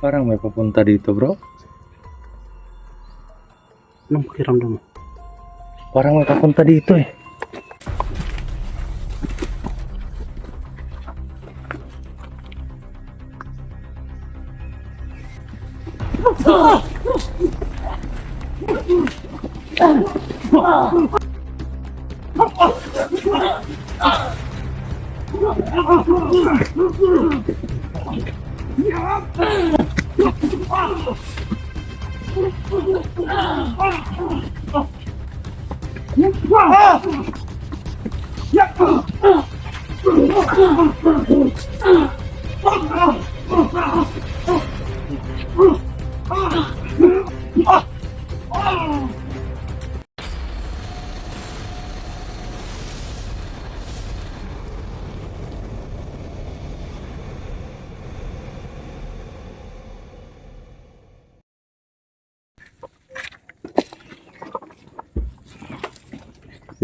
Parang may papunta dito, bro. Anong pakiramdam mo? Parang may papunta dito eh.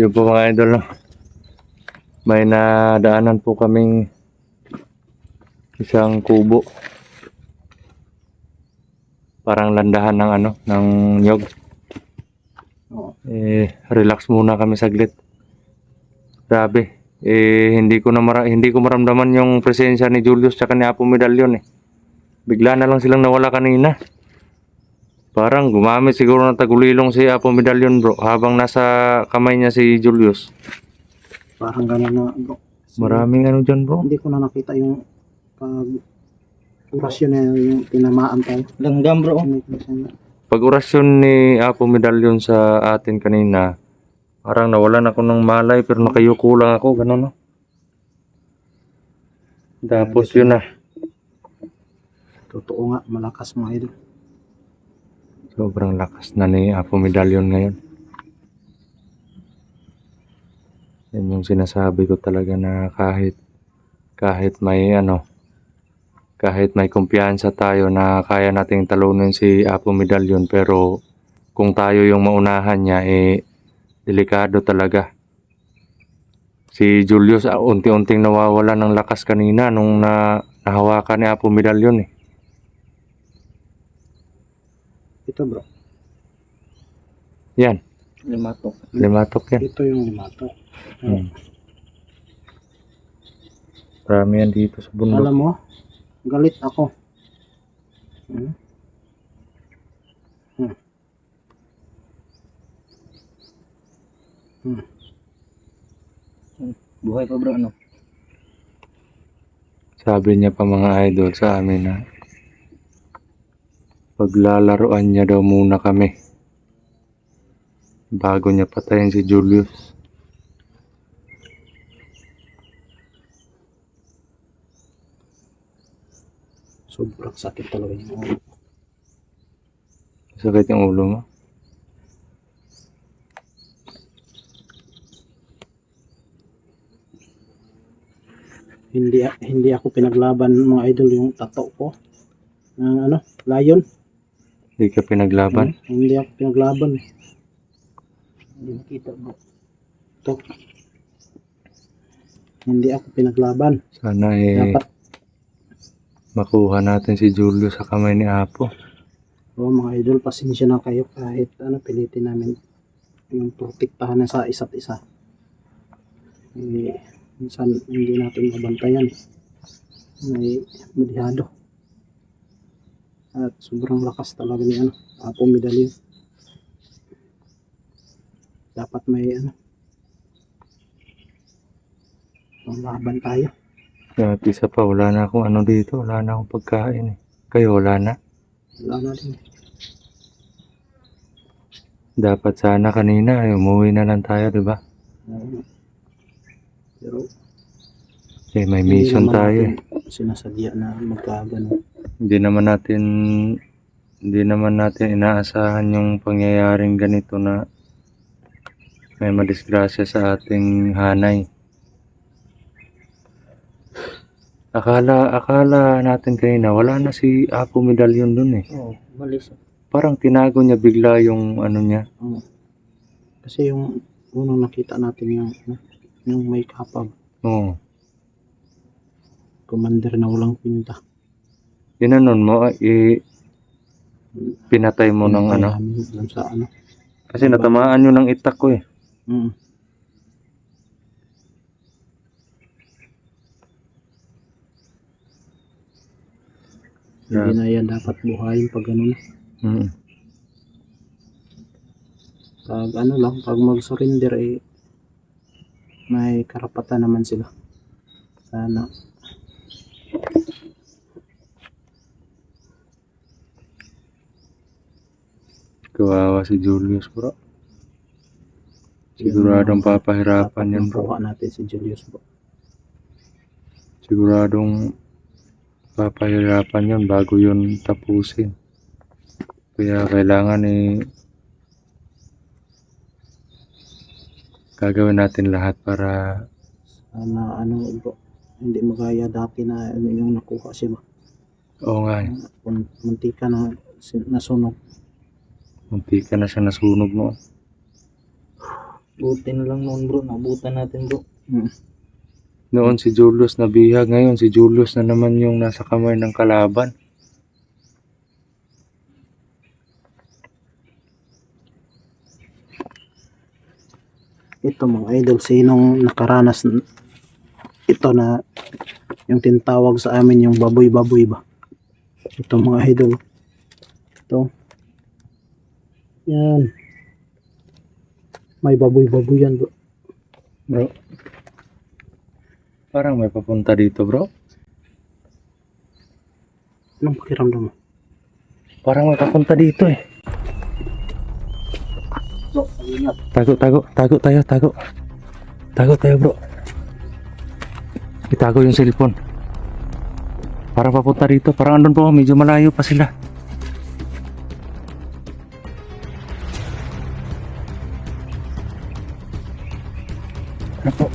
Yun po mga idol, no? May nadaanan po kaming isang kubo. Parang landahan ng ng nyog. Oo. Relax muna kami saglit. Grabe. Hindi ko maramdaman yung presensya ni Julius tsaka ni Apo Medallion eh. Bigla na lang silang nawala kanina. Parang gumamit siguro ng tagulilong si Apo Medallion, bro, habang nasa kamay niya si Julius. Parang gano'n na bro. Maraming dyan, bro. Hindi ko na nakita yung pag orasyon na yung tinamaan tayo. Langgam bro. Pag orasyon ni Apo Medallion sa atin kanina, parang nawalan ako ng malay pero nakayuko lang ako, gano'n, no? Tapos yun na. Totoo nga, malakas mga idol. Sobrang lakas na ni Apo Medallion ngayon. Yan yung sinasabi ko talaga na kahit may kumpiyansa tayo na kaya nating talunin si Apo Medallion, pero kung tayo yung maunahan niya, delikado talaga. Si Julius unti-unting nawawala ng lakas kanina nung nahawakan ni Apo Medallion eh. Ito bro. Yan, Limatok. limatok yan. Ito yung limato. Marami yan dito sa bundok. Alam mo, galit ako. Hmm? Hmm. Hmm. Buhay pa bro, ano? Sabi niya pa mga idol sa amin na paglalaruan niya daw muna kami bago niya patayin si Julius. Sobrang sakit talaga yung ulo. Sakit yung ulo mo. Hindi ako pinaglaban mga idol yung tato ko. Lion. Hindi ka pinaglaban. Hindi ako pinaglaban. Hindi nakita bro. Ito. Hindi ako pinaglaban. Sana Dapat makuha natin si Julius sa kamay ni Apo. mga idol, pasensya na kayo kahit pilitin namin yung protektahan na sa isa't isa. Minsan hindi natin mabantayan. May madihado. At sobrang lakas talaga ni Apo Medallion. Dapat may panglaban tayo. At isa pa, wala na akong dito. Wala na akong pagkain eh. Kayo wala na. Wala na din. Dapat sana kanina umuwi na lang tayo, di ba? Pero May mission tayo eh. Sinasadya na magkagano. Hindi naman natin inaasahan yung pangyayaring ganito na may madisgrasya sa ating hanay. Akala natin kanina wala na si Apo Medallion dun eh. Oo, malis. Parang tinago niya bigla yung niya. Kasi yung unang nakita natin yung may kapag Oo. commander na walang pinta. Inanon mo, pinatay mo ng Pinatay ano. namin dun sa ano. Kasi natamaan yun ng itak ko eh. Mm. Hindi na yan dapat buhayin pag ano na. Mm. Pag ano lang, pag mag-surrender may karapatan naman sila. Sana. Kawawa si Julius bro. Siguradong papahirapan yan bro. Nakuha natin si Julius bro. Siguradong papahirapan yun bago yun tapusin. Kaya kailangan gagawin natin lahat para Sana ano bro, hindi magaya dati na ano yung nakuha siya ba. oo nga eh. Munti ka na nasunog. Munti ka na siya nasunog mo. Buti na lang noon bro, nabutan natin bro. Noon si Julius nabihag, ngayon si Julius na naman yung nasa kamay ng kalaban. Ito mga idol, sinong nakaranas ito na yung tinatawag sa amin yung baboy-baboy ba? Ito mga idol. Ito. Yan. May baboy-baboy yan bro. Bro. Parang may papunta dito bro. Anong pakiramdam mo? Parang may papunta dito eh. Bro, ingat. Tago tayo. Tago tayo bro. Itago yung cellphone. Parang papunta dito. Parang andun po, medyo malayo pa sila. Ano po?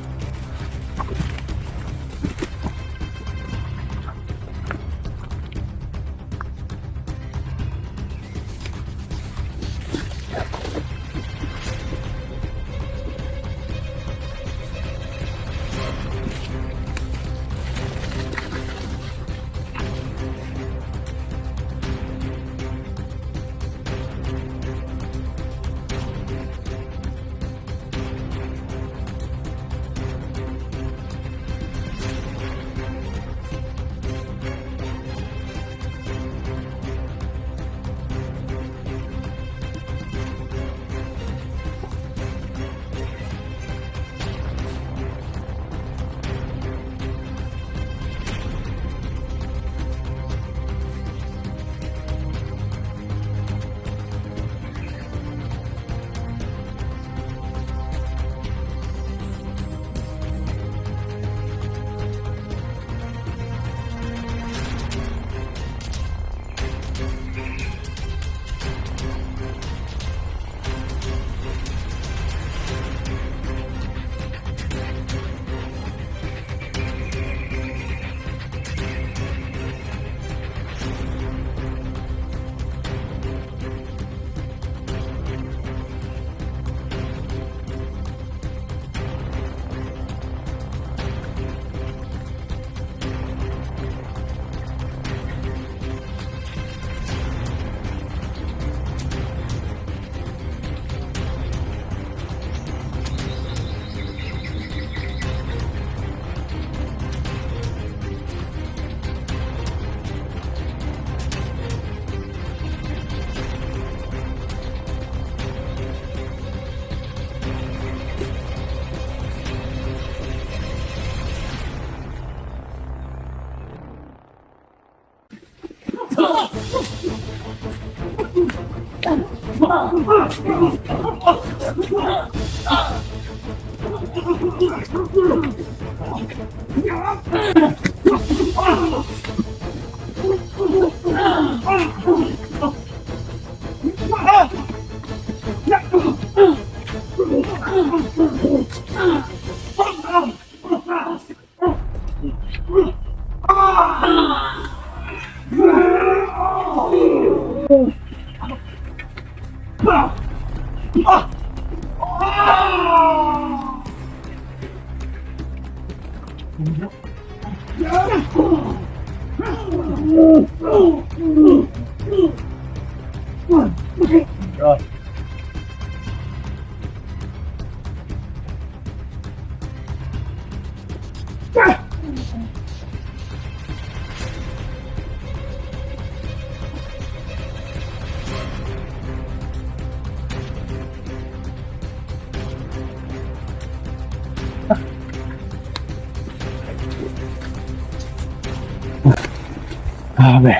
Grabe.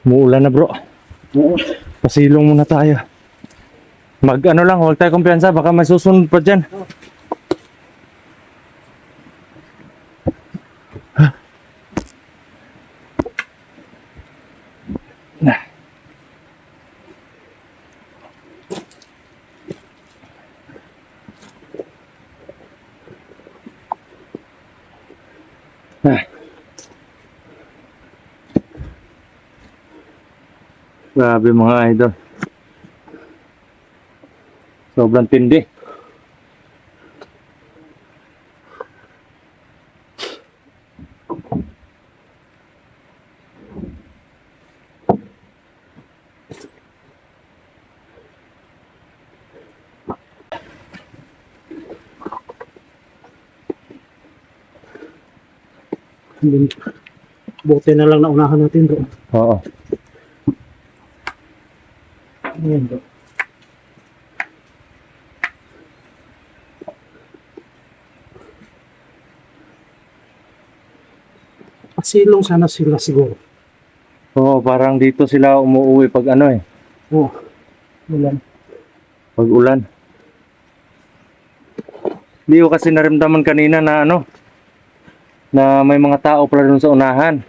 Muulan na bro. Oo. Pasilong muna tayo. Mag ano lang, huwag tayo kumpiyansa. Baka may susunod pa dyan. Nah. Nah. Grabe mga idol. Sobrang tindi. Buti na lang naunahan natin bro. Oo. Ayan bro. Pasilong sana sila siguro. Oo, parang dito sila umuwi pag ano eh. Oo. Ulan. Pag ulan. Hindi ko kasi naramdaman kanina na ano, na may mga tao pala dun sa unahan.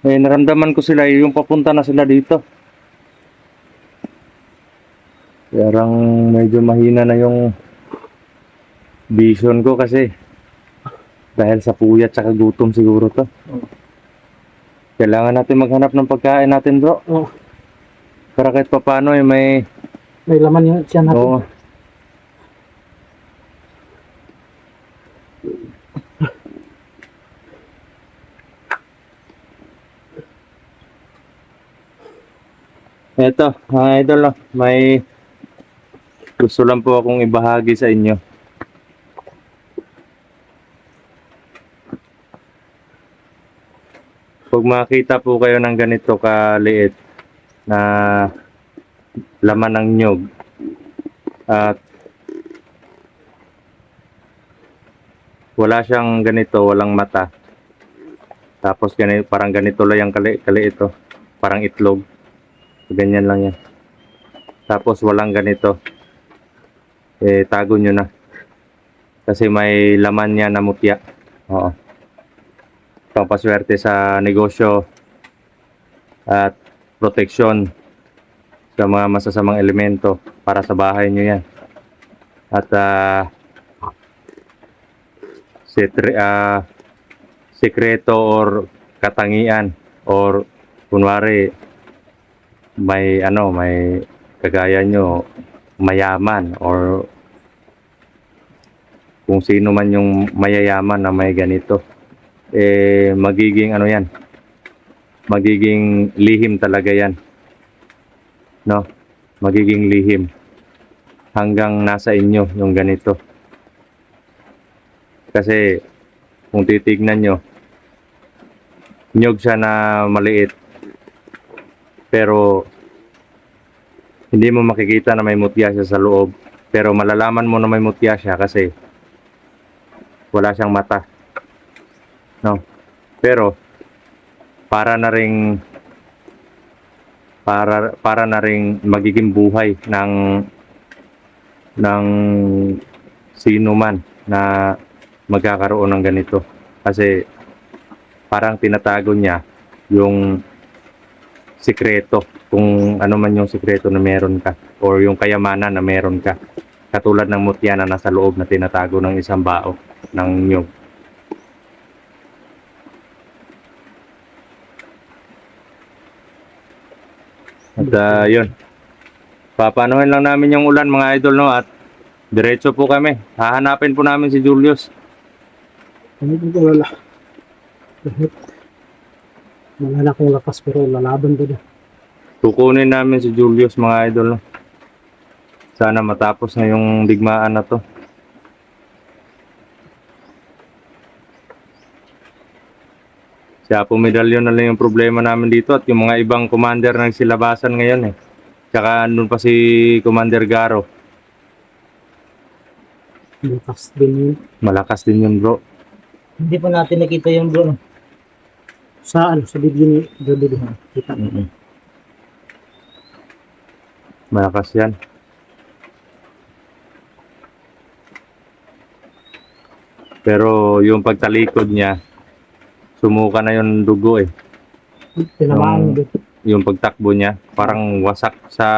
Eh, naramdaman ko sila yung papunta na sila dito. Parang medyo mahina na yung vision ko kasi dahil sa puyat at gutom siguro to. Kailangan natin maghanap ng pagkain natin bro. Oo. Para kahit papano eh may... May laman yung siya natin. Oo. Eto, mga idol, no, may gusto lang po akong ibahagi sa inyo. Pag makita po kayo ng ganito kaliit na laman ng nyog at wala siyang ganito, walang mata. Tapos ganito, parang ganito lang yung kaliit ito, parang itlog. Ganyan lang yan. Tapos walang ganito. Eh, tago nyo na. Kasi may laman niya na mutya. Oo. Pampaswerte sa negosyo at proteksyon sa mga masasamang elemento para sa bahay nyo yan. At sekreto or katangian or kunwari may ano, may kagaya nyo mayaman or kung sino man yung mayayaman na may ganito, eh magiging ano yan, magiging lihim talaga yan, no, magiging lihim hanggang nasa inyo yung ganito. Kasi kung titignan nyo, nyog siya na maliit pero hindi mo makikita na may mutya siya sa loob, pero malalaman mo na may mutya siya kasi wala siyang mata, no? Pero para na ring magiging buhay ng sino man na magkakaroon ng ganito, kasi parang tinatago niya yung sikreto, kung ano man yung sikreto na meron ka or yung kayamanan na meron ka, katulad ng mutya na nasa loob na tinatago ng isang bao ng nyog. At yun, papanuhin lang namin yung ulan mga idol, no, at diretso po kami, hahanapin po namin si Julius. Hindi ko lala. Kahit wala na akong lakas pero lalaban ko na. Kukunin namin si Julius mga idol. No? Sana matapos na yung digmaan na to. Si Apo Medallion na lang yung problema namin dito at yung mga ibang commander ng silabasan ngayon eh. Tsaka andun pa si Commander Garo. Lakas din yun. Malakas din yun bro. Hindi pa natin nakita yung bro. No? Sa ano, sa video ni Dodo. Kita mo. Mm-mm. Malakas yan. Pero yung pagtalikod niya, sumuka na yung dugo eh. Tinamaan mo din. Yung pagtakbo niya, parang wasak sa...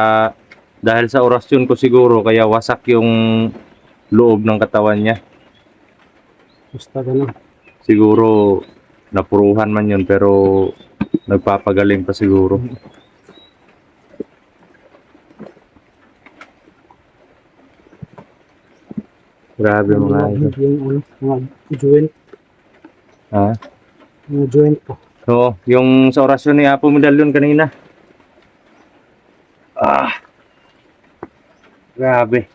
Dahil sa orasyon ko siguro, kaya wasak yung loob ng katawan niya. Basta ganun. Siguro napuruhan man yun, pero nagpapagaling pa siguro. Grabe mga idol. Yung ano, mga joint. Ha? Mga joint ko. So, yung sa orasyon ni Apo Medallion kanina. Grabe.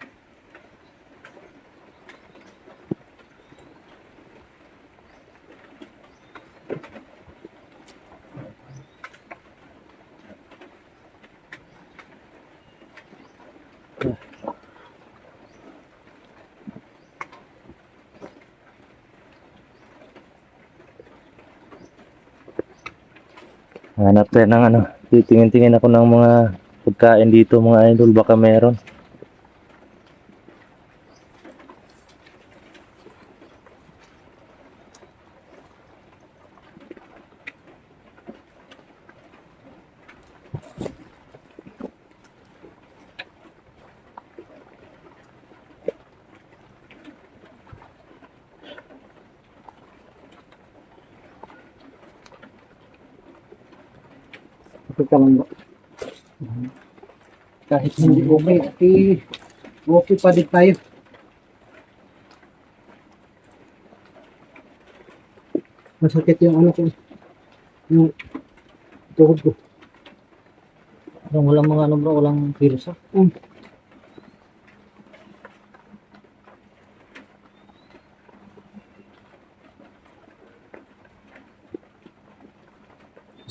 Hanap tayo ng ano, titingin-tingin ako ng mga pagkain dito mga idol, baka meron. Kita lang ba? Kahit hindi okay, okay pa din tayo. Masakit yung ano ko. Yung tuhod ko. Walang mga ano bro, walang virus ha.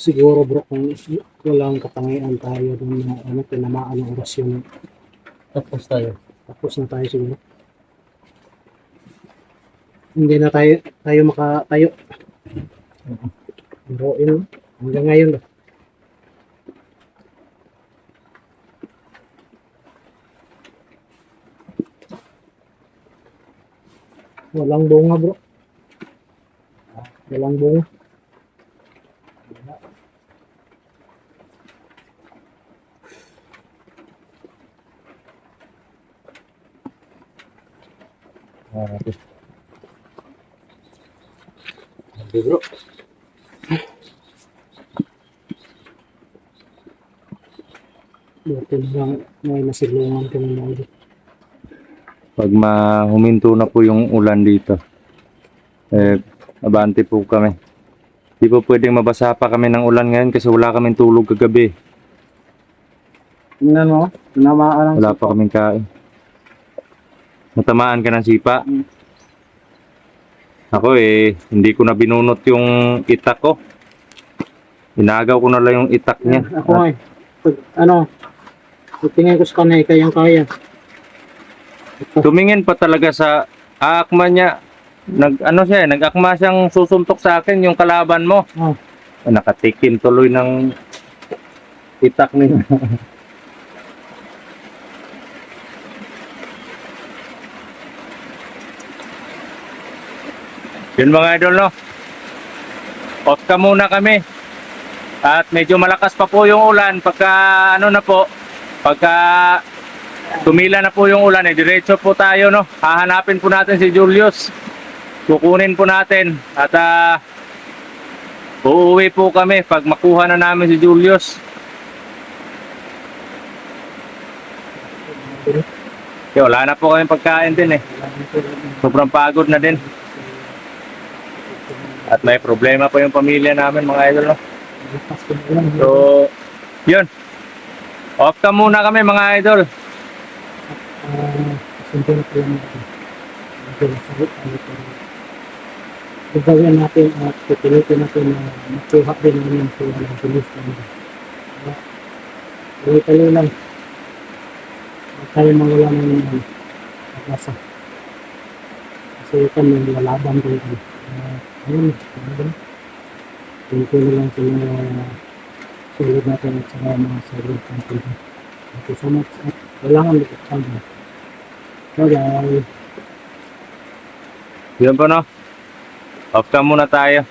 Siguro bro kung walang katangian tayo ng mga ano, tinamaan ng orasyon. Tapos tayo. Tapos na tayo siguro. Hindi na tayo makatayo. Pero yun, hanggang ngayon ba? Walang bunga bro. Walang bunga. Okay bro. Buti lang may nasilungan kami na ulit. Pag huminto na po yung ulan dito, abante po kami. Di po pwedeng mabasa pa kami ng ulan ngayon kasi wala kaming tulog kagabi. Tingnan mo, tinamaan ng Wala pa kaming kain. Natamaan ka ng sipa. Ako hindi ko na binunot yung itak ko. Inagaw ko na lang yung itak niya. Ako nga eh. Pag, ano, tingin ko sa kanay, kayang-kaya. Tumingin pa talaga sa akma niya. Nag-akma siyang susuntok sa akin yung kalaban mo. Oh. Nakatikim tuloy ng itak niya. Yun mga idol no. Off ka muna kami. At medyo malakas pa po yung ulan pagka tumila na po yung ulan diretso po tayo no. Hahanapin po natin si Julius. Kukunin po natin at uuwi po kami pag makuha na namin si Julius. Wala na po kami pagkain din eh. Sobrang pagod na din. At may problema pa yung pamilya namin mga idol, no? Lakas ko na lang. So, yun. Off ka muna kami mga idol. Kasunod na pala natin. Medyo masakit tayo pero gagawin natin at pipilitin natin na makuha din namin kung walang bilis namin. Tuloy-tuloy lang. Huwag tayo mawala ng pag-asa. Kasi ito may lalaban din. Ayun, tuloy-tuloy lang sila sulit natin at saka mga sulit natin. Thank you so much. At kailangan likit tayo. Bye-bye. Yun po, no? Off ka muna tayo.